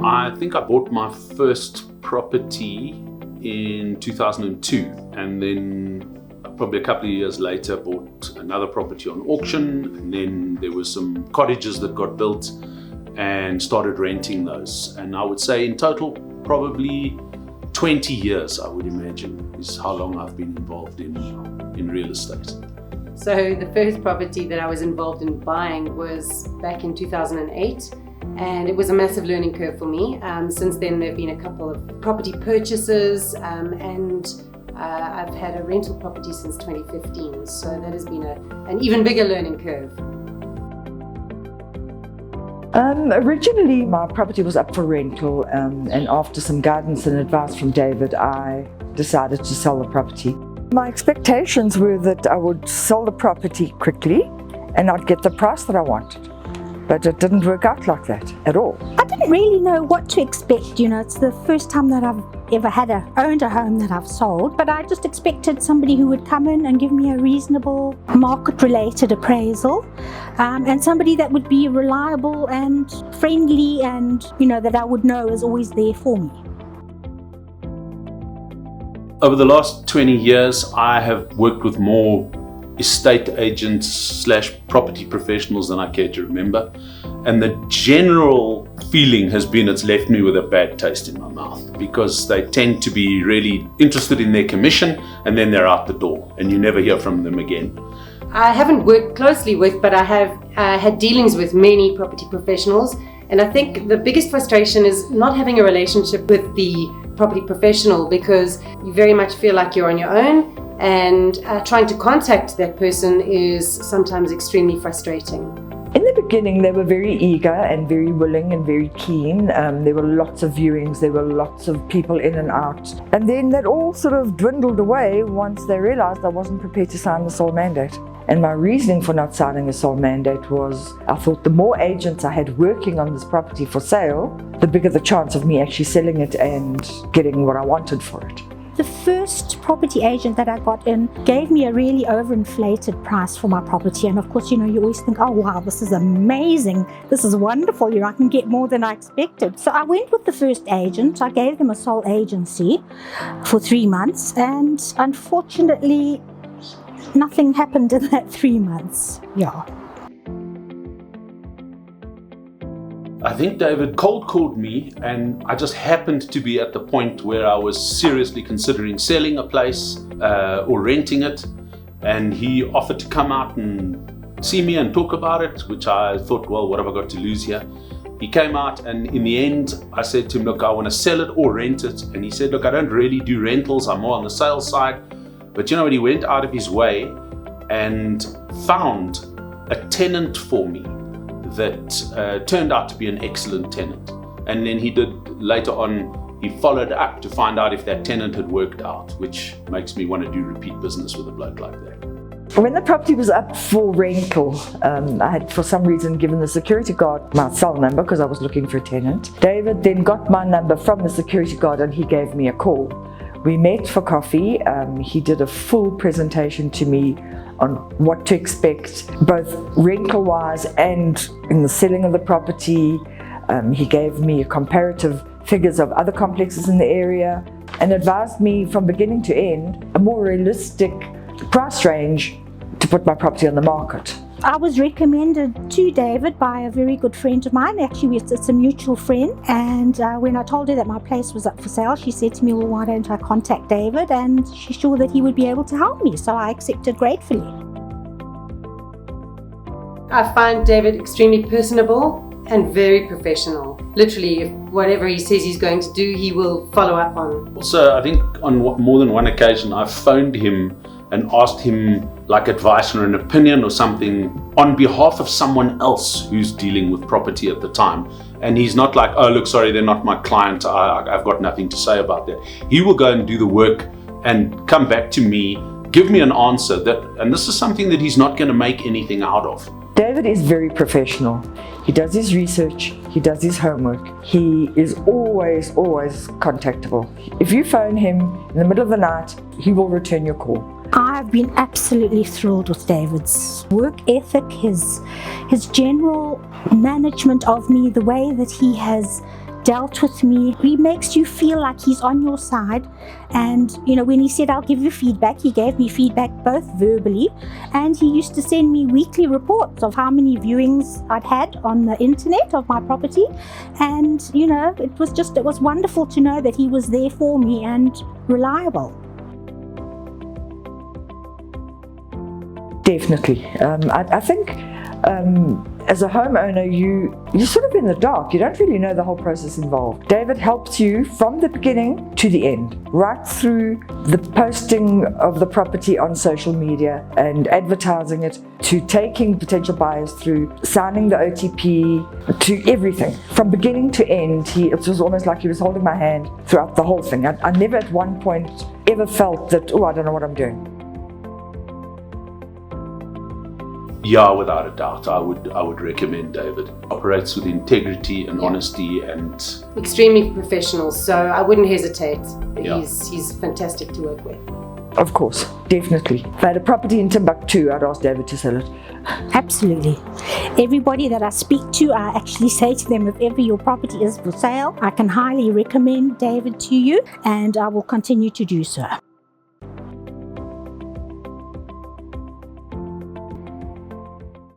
I think I bought my first property in 2002, and then probably a couple of years later bought another property on auction, and then there were some cottages that got built and started renting those. And I would say in total probably 20 years, I would imagine, is how long I've been involved in real estate. So the first property that I was involved in buying was back in 2008, and it was a massive learning curve for me. Since then there have been a couple of property purchases, and I've had a rental property since 2015, so that has been an even bigger learning curve. Originally my property was up for rental, and after some guidance and advice from David, I decided to sell the property. My expectations were that I would sell the property quickly and I'd get the price that I wanted. But it didn't work out like that at all. I didn't really know what to expect. It's the first time that I've ever owned a home that I've sold, but I just expected somebody who would come in and give me a reasonable market-related appraisal, and somebody that would be reliable and friendly, and that I would know is always there for me. Over the last 20 years, I have worked with more estate agents / property professionals than I care to remember. And the general feeling has been it's left me with a bad taste in my mouth, because they tend to be really interested in their commission and then they're out the door and you never hear from them again. I haven't worked closely with, but I have had dealings with many property professionals. And I think the biggest frustration is not having a relationship with the property professional, because you very much feel like you're on your own, and trying to contact that person is sometimes extremely frustrating. In the beginning, they were very eager and very willing and very keen. There were lots of viewings, there were lots of people in and out. And then that all sort of dwindled away once they realized I wasn't prepared to sign the sole mandate. And my reasoning for not signing a sole mandate was, I thought the more agents I had working on this property for sale, the bigger the chance of me actually selling it and getting what I wanted for it. The first property agent that I got in gave me a really overinflated price for my property, and of course, you always think, oh wow, this is amazing, this is wonderful, I can get more than I expected. So I went with the first agent. I gave them a sole agency for 3 months, and unfortunately nothing happened in that 3 months. I think David cold called me, and I just happened to be at the point where I was seriously considering selling a place or renting it, and he offered to come out and see me and talk about it, which I thought, well, what have I got to lose here? He came out, and in the end I said to him, look, I want to sell it or rent it. And he said, look, I don't really do rentals, I'm more on the sales side. But you know what, he went out of his way and found a tenant for me that turned out to be an excellent tenant. And then he later on, he followed up to find out if that tenant had worked out, which makes me want to do repeat business with a bloke like that. When the property was up for rental, I had for some reason given the security guard my cell number because I was looking for a tenant. David then got my number from the security guard and he gave me a call. We met for coffee. He did a full presentation to me on what to expect, both rental-wise and in the selling of the property. He gave me comparative figures of other complexes in the area and advised me from beginning to end a more realistic price range to put my property on the market. I was recommended to David by a very good friend of mine. Actually, it's a mutual friend, and when I told her that my place was up for sale, she said to me, well, why don't I contact David, and she's sure that he would be able to help me, so I accepted gratefully. I find David extremely personable and very professional. Literally, if whatever he says he's going to do, he will follow up on. Also, I think on more than one occasion I've phoned him and asked him like advice or an opinion or something on behalf of someone else who's dealing with property at the time. And he's not like, oh look, sorry, they're not my client, I've got nothing to say about that. He will go and do the work and come back to me, give me an answer and this is something that he's not going to make anything out of. David is very professional. He does his research, he does his homework. He is always contactable. If you phone him in the middle of the night, he will return your call. I've been absolutely thrilled with David's work ethic, his general management of me, the way that he has dealt with me. He makes you feel like he's on your side. And, when he said, I'll give you feedback, he gave me feedback both verbally, and he used to send me weekly reports of how many viewings I'd had on the internet of my property. And, it was wonderful to know that he was there for me and reliable. Definitely. I think as a homeowner, you're sort of in the dark. You don't really know the whole process involved. David helps you from the beginning to the end, right through the posting of the property on social media and advertising it, to taking potential buyers through, signing the OTP, to everything. From beginning to end, it was almost like he was holding my hand throughout the whole thing. I never at one point ever felt that, I don't know what I'm doing. Yeah, without a doubt, I would recommend David. Operates with integrity and honesty and extremely professional. So I wouldn't hesitate. Yeah. He's fantastic to work with. Of course, definitely. If I had a property in Timbuktu, I'd ask David to sell it. Absolutely. Everybody that I speak to, I actually say to them, if ever your property is for sale, I can highly recommend David to you, and I will continue to do so.